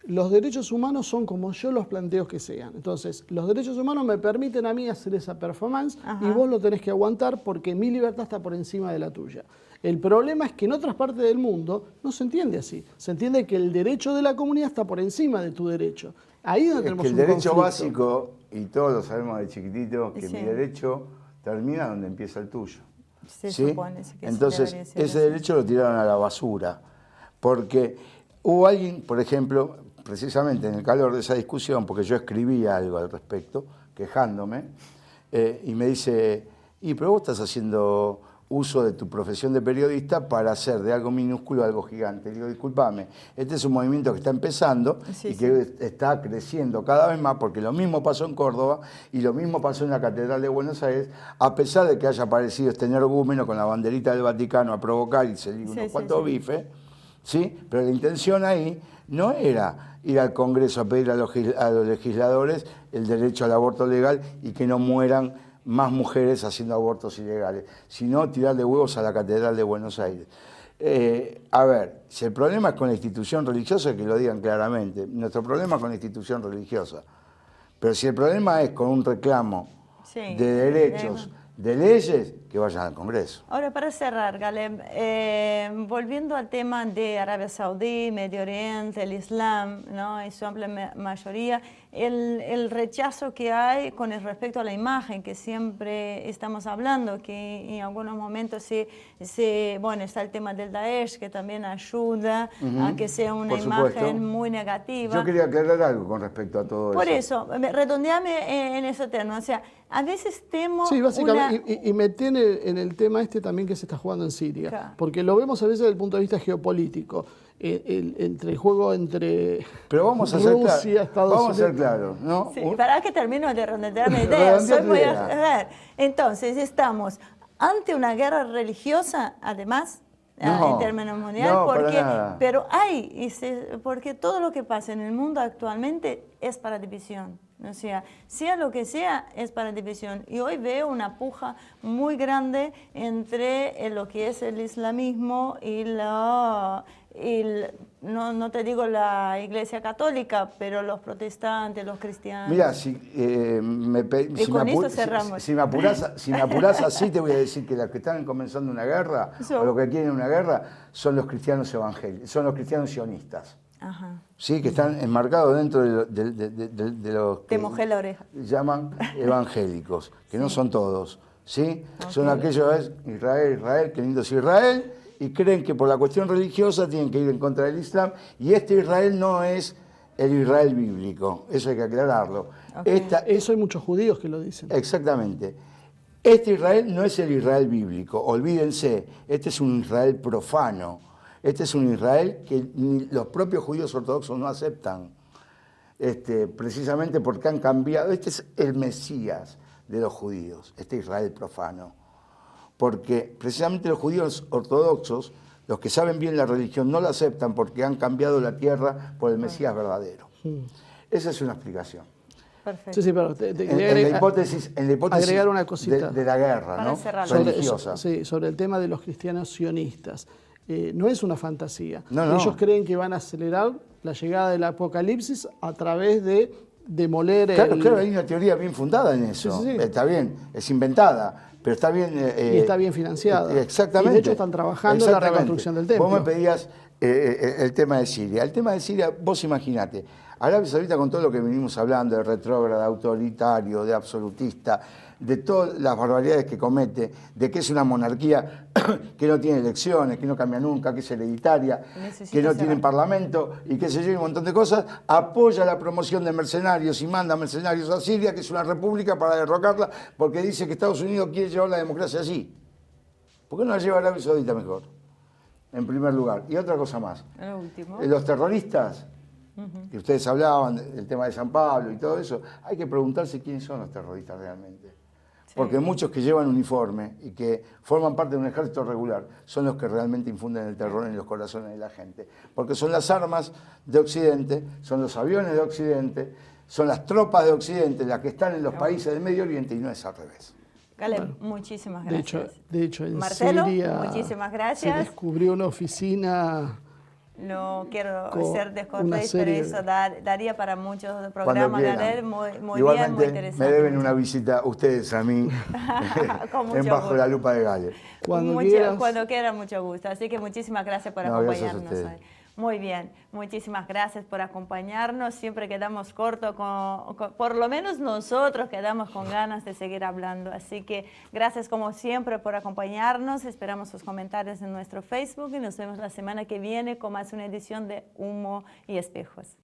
los derechos humanos son como yo los planteo que sean. Entonces, los derechos humanos me permiten a mí hacer esa performance y vos lo tenés que aguantar porque mi libertad está por encima de la tuya. El problema es que en otras partes del mundo no se entiende así. Se entiende que el derecho de la comunidad está por encima de tu derecho. Ahí es donde tenemos un el derecho conflicto básico, y todos lo sabemos de chiquitito, que Sí. mi derecho termina donde empieza el tuyo. Se ¿Sí? supone que Entonces, debería ser ese así. derecho lo tiraron a la basura. Porque hubo alguien, por ejemplo, precisamente en el calor de esa discusión, porque yo escribí algo al respecto, quejándome, y me dice, pero vos estás haciendo uso de tu profesión de periodista para hacer de algo minúsculo algo gigante. Digo, discúlpame, este es un movimiento que está empezando y que está creciendo cada vez más, porque lo mismo pasó en Córdoba y lo mismo pasó en la Catedral de Buenos Aires, a pesar de que haya aparecido este energúmeno con la banderita del Vaticano a provocar y se dio unos cuantos bifes, ¿sí? Pero la intención ahí no era ir al Congreso a pedir a los legisladores el derecho al aborto legal y que no mueran más mujeres haciendo abortos ilegales, sino tirarle huevos a la Catedral de Buenos Aires. A ver, si el problema es con la institución religiosa, que lo digan claramente, nuestro problema es con la institución religiosa, pero si el problema es con un reclamo de derechos, de leyes, que vayan al Congreso. Ahora, para cerrar, Galeb, volviendo al tema de Arabia Saudí, Medio Oriente, el Islam, ¿no? En su amplia mayoría, el rechazo que hay con respecto a la imagen que siempre estamos hablando, que en algunos momentos bueno, está el tema del Daesh, que también ayuda a que sea una imagen muy negativa. Yo quería aclarar algo con respecto a todo eso. Por eso, redondeame en ese terreno, o sea, a veces temo... Sí, básicamente, y me tiene en el tema este también que se está jugando en Siria, Claro. porque lo vemos a veces desde el punto de vista geopolítico, entre el juego entre Pero vamos a ser Rusia, Estados vamos Unidos. a ser claros, ¿no? Sí, para que termino de redondear mi idea. Redondea tu idea. A ver, entonces, estamos ante una guerra religiosa, además, No, en términos mundiales, no, para nada. pero porque todo lo que pasa en el mundo actualmente es para división. O sea lo que sea, es para división. Y hoy veo una puja muy grande entre lo que es el islamismo y no te digo la Iglesia Católica, pero los protestantes, los cristianos. Mira, si me apurás así, te voy a decir que los que están comenzando una guerra, o los que quieren una guerra, son los cristianos evangélicos, son los cristianos sionistas. Ajá. Sí, que están enmarcados dentro de los que mojé la oreja. llaman evangélicos, que no son todos, ¿sí? Son aquellos, Israel, qué lindo es Israel, y creen que por la cuestión religiosa tienen que ir en contra del Islam, y este Israel no es el Israel bíblico, eso hay que aclararlo. Eso hay muchos judíos que lo dicen. Exactamente. Este Israel no es el Israel bíblico, olvídense, este es un Israel profano. Este es un Israel que ni los propios judíos ortodoxos no aceptan, precisamente porque han cambiado. Este es el Mesías de los judíos, este Israel profano. Porque precisamente los judíos ortodoxos, los que saben bien la religión, no la aceptan porque han cambiado la tierra por el Mesías verdadero. Esa es una explicación. Perfecto. Sí, pero en la hipótesis agregar una cosita de la guerra, para ¿no? cerrar. Religiosa. Sobre el tema de los cristianos sionistas. No es una fantasía. No, no. Ellos creen que van a acelerar la llegada del apocalipsis a través de demoler Claro, hay una teoría bien fundada en eso. Sí. Está bien, es inventada, pero está bien... y está bien financiada. Exactamente. Y de hecho están trabajando en la reconstrucción del templo. Vos me pedías el tema de Siria. El tema de Siria, vos imaginate, Arabia Saudita con todo lo que venimos hablando, de retrógrado, de autoritario, de absolutista, de todas las barbaridades que comete, de que es una monarquía que no tiene elecciones, que no cambia nunca, que es hereditaria, que no tiene parlamento y que se lleva un montón de cosas, apoya la promoción de mercenarios y manda mercenarios a Siria, que es una república, para derrocarla, porque dice que Estados Unidos quiere llevar la democracia allí. ¿Por qué no la lleva Arabia Saudita mejor? En primer lugar. Y otra cosa más. Lo último. Los terroristas, que ustedes hablaban del tema de San Pablo y todo eso, hay que preguntarse quiénes son los terroristas realmente. Porque muchos que llevan uniforme y que forman parte de un ejército regular son los que realmente infunden el terror en los corazones de la gente. Porque son las armas de Occidente, son los aviones de Occidente, son las tropas de Occidente las que están en los países del Medio Oriente, y no es al revés. Caleb, muchísimas gracias. De hecho, en Marcelo, Siria muchísimas gracias. se descubrió una oficina. No quiero con ser una descortés, pero serie eso daría para muchos programas, Galer, muy Igualmente, bien, muy interesante. me deben una visita ustedes a mí en Bajo la Lupa de Galer. Cuando quieran, mucho gusto. Así que muchísimas gracias por acompañarnos hoy. Muy bien, muchísimas gracias por acompañarnos. Siempre quedamos cortos, por lo menos nosotros quedamos con ganas de seguir hablando. Así que gracias como siempre por acompañarnos. Esperamos sus comentarios en nuestro Facebook y nos vemos la semana que viene con más una edición de Humo y Espejos.